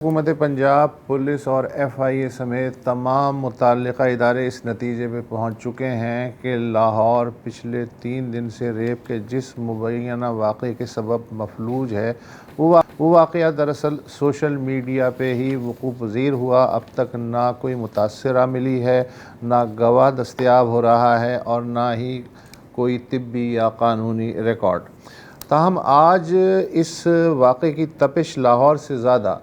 حکومت پنجاب، پولیس اور ایف آئی اے سمیت تمام متعلقہ ادارے اس نتیجے پہ پہنچ چکے ہیں کہ لاہور پچھلے 3 دن سے ریپ کے جس مبینہ واقعے کے سبب مفلوج ہے وہ واقعہ دراصل سوشل میڈیا پہ ہی وقوع پذیر ہوا۔ اب تک نہ کوئی متاثرہ ملی ہے، نہ گواہ دستیاب ہو رہا ہے اور نہ ہی کوئی طبی یا قانونی ریکارڈ۔ تاہم آج اس واقعے کی تپش لاہور سے زیادہ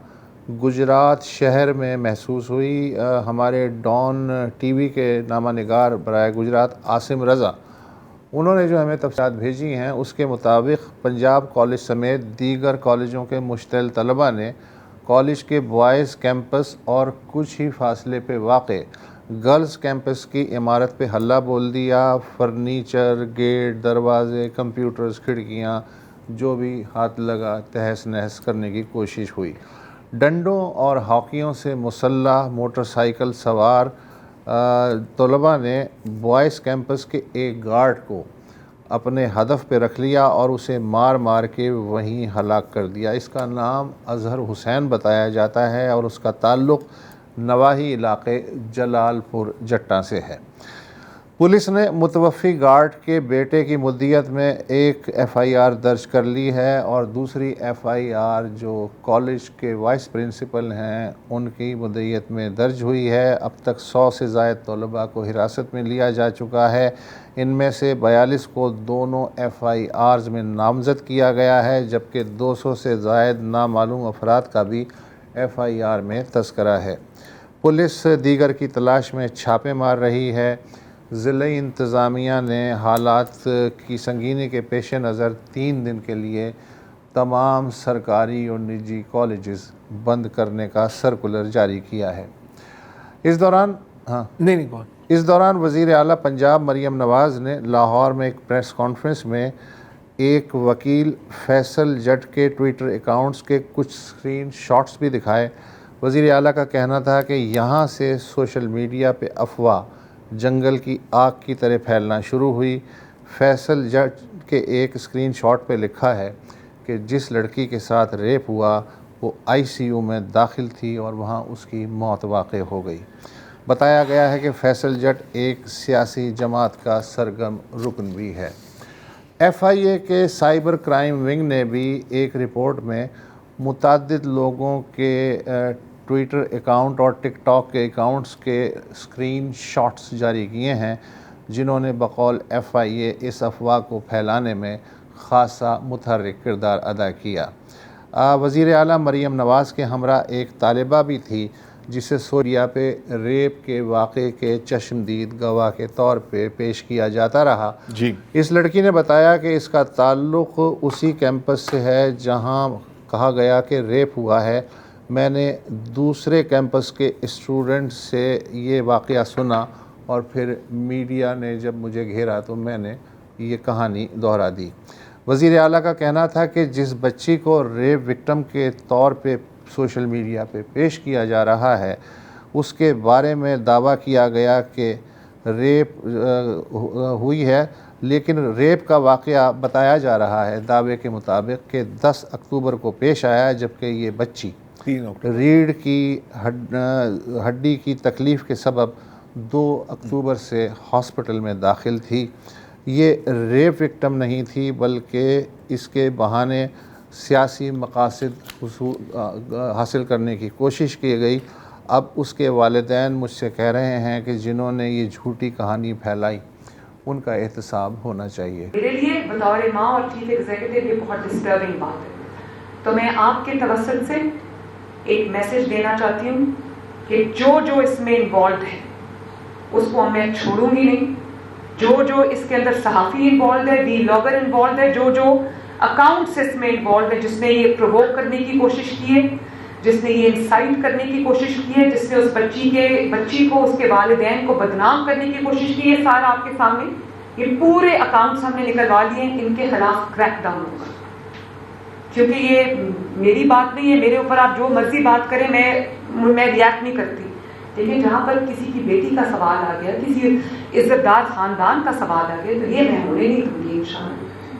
گجرات شہر میں محسوس ہوئی۔ ہمارے ڈان ٹی وی کے نامہ نگار برائے گجرات عاصم رضا، انہوں نے جو ہمیں تفصیلات بھیجی ہیں اس کے مطابق پنجاب کالج سمیت دیگر کالجوں کے مشتعل طلباء نے کالج کے بوائز کیمپس اور کچھ ہی فاصلے پہ واقع گرلز کیمپس کی عمارت پہ حلہ بول دیا۔ فرنیچر، گیٹ، دروازے، کمپیوٹرز، کھڑکیاں جو بھی ہاتھ لگا تہس نہس کرنے کی کوشش ہوئی۔ ڈنڈوں اور ہاکیوں سے مسلح موٹر سائیکل سوار طلباء نے بوائز کیمپس کے ایک گارڈ کو اپنے ہدف پہ رکھ لیا اور اسے مار مار کے وہیں ہلاک کر دیا۔ اس کا نام اظہر حسین بتایا جاتا ہے اور اس کا تعلق نواحی علاقے جلال پور جٹاں سے ہے۔ پولیس نے متوفی گارڈ کے بیٹے کی مدیت میں ایک ایف آئی آر درج کر لی ہے اور دوسری ایف آئی آر جو کالج کے وائس پرنسپل ہیں ان کی مدیت میں درج ہوئی ہے۔ اب تک 100 سے زائد طلباء کو حراست میں لیا جا چکا ہے۔ ان میں سے 42 کو دونوں ایف آئی آرز میں نامزد کیا گیا ہے، جبکہ 200 سے زائد نامعلوم افراد کا بھی ایف آئی آر میں تذکرہ ہے۔ پولیس دیگر کی تلاش میں چھاپے مار رہی ہے۔ ضلعی انتظامیہ نے حالات کی سنگینی کے پیش نظر 3 دن کے لیے تمام سرکاری اور نجی کالجز بند کرنے کا سرکولر جاری کیا ہے۔ اس دوران وزیر اعلیٰ پنجاب مریم نواز نے لاہور میں ایک پریس کانفرنس میں ایک وکیل فیصل جٹ کے ٹویٹر اکاؤنٹس کے کچھ اسکرین شاٹس بھی دکھائے۔ وزیر اعلیٰ کا کہنا تھا کہ یہاں سے سوشل میڈیا پہ افواہ جنگل کی آگ کی طرح پھیلنا شروع ہوئی۔ فیصل جٹ کے ایک اسکرین شاٹ پہ لکھا ہے کہ جس لڑکی کے ساتھ ریپ ہوا وہ آئی سی یو میں داخل تھی اور وہاں اس کی موت واقع ہو گئی۔ بتایا گیا ہے کہ فیصل جٹ ایک سیاسی جماعت کا سرگرم رکن بھی ہے۔ ایف آئی اے کے سائبر کرائم ونگ نے بھی ایک رپورٹ میں متعدد لوگوں کے ٹویٹر اکاؤنٹ اور ٹک ٹاک کے اکاؤنٹس کے اسکرین شاٹس جاری کیے ہیں، جنہوں نے بقول ایف آئی اے اس افواہ کو پھیلانے میں خاصا متحرک کردار ادا کیا۔ وزیر اعلیٰ مریم نواز کے ہمراہ ایک طالبہ بھی تھی جسے سوریا پہ ریپ کے واقعے کے چشمدید گواہ کے طور پہ پیش کیا جاتا رہا۔ اس لڑکی نے بتایا کہ اس کا تعلق اسی کیمپس سے ہے جہاں کہا گیا کہ ریپ ہوا ہے۔ میں نے دوسرے کیمپس کے اسٹوڈنٹ سے یہ واقعہ سنا اور پھر میڈیا نے جب مجھے گھیرا تو میں نے یہ کہانی دہرا دی۔ وزیر اعلیٰ کا کہنا تھا کہ جس بچی کو ریپ وکٹم کے طور پہ سوشل میڈیا پہ پیش کیا جا رہا ہے اس کے بارے میں دعویٰ کیا گیا کہ ریپ ہوئی ہے، لیکن ریپ کا واقعہ بتایا جا رہا ہے دعوے کے مطابق کہ 10 اکتوبر کو پیش آیا، جبکہ یہ بچی ریڑھ کی ہڈی کی تکلیف کے سبب 2 اکتوبر سے ہاسپٹل میں داخل تھی۔ یہ ریپ وکٹم نہیں تھی بلکہ اس کے بہانے سیاسی مقاصد حاصل کرنے کی کوشش کی گئی۔ اب اس کے والدین مجھ سے کہہ رہے ہیں کہ جنہوں نے یہ جھوٹی کہانی پھیلائی ان کا احتساب ہونا چاہیے۔ میرے لیے بطور ماں اور چیف ایگزیکٹو یہ بہت ڈسٹربنگ بات ہے، تو میں آپ کے توسط سے ایک میسج دینا چاہتی ہوں کہ جو اس میں انوالوڈ ہے اس کو میں چھوڑوں گی نہیں۔ جو اس کے اندر صحافی انوالوڈ ہے، ولاگر انوالوڈ ہے، جو اکاؤنٹس اس میں انوالوڈ ہے، جس نے یہ پرووک کرنے کی کوشش کی ہے، جس نے یہ انسائٹ کرنے کی کوشش کی ہے، جس نے اس بچی کو اس کے والدین کو بدنام کرنے کی کوشش کی ہے، سارا آپ کے سامنے یہ پورے اکاؤنٹس ہم نے نکلوا لیے ہیں۔ ان کے خلاف کریک ڈاؤن ہوگا، کیونکہ یہ میری بات نہیں ہے، میرے اوپر آپ جو مرضی بات کریں، میں ریاکٹ نہیں کرتی، لیکن جہاں پر کسی کی بیٹی کا سوال آ گیا، کسی عزت دار خاندان کا سوال آ گیا، تو یہ میں ہونے نہیں دوں گی انشاءاللہ۔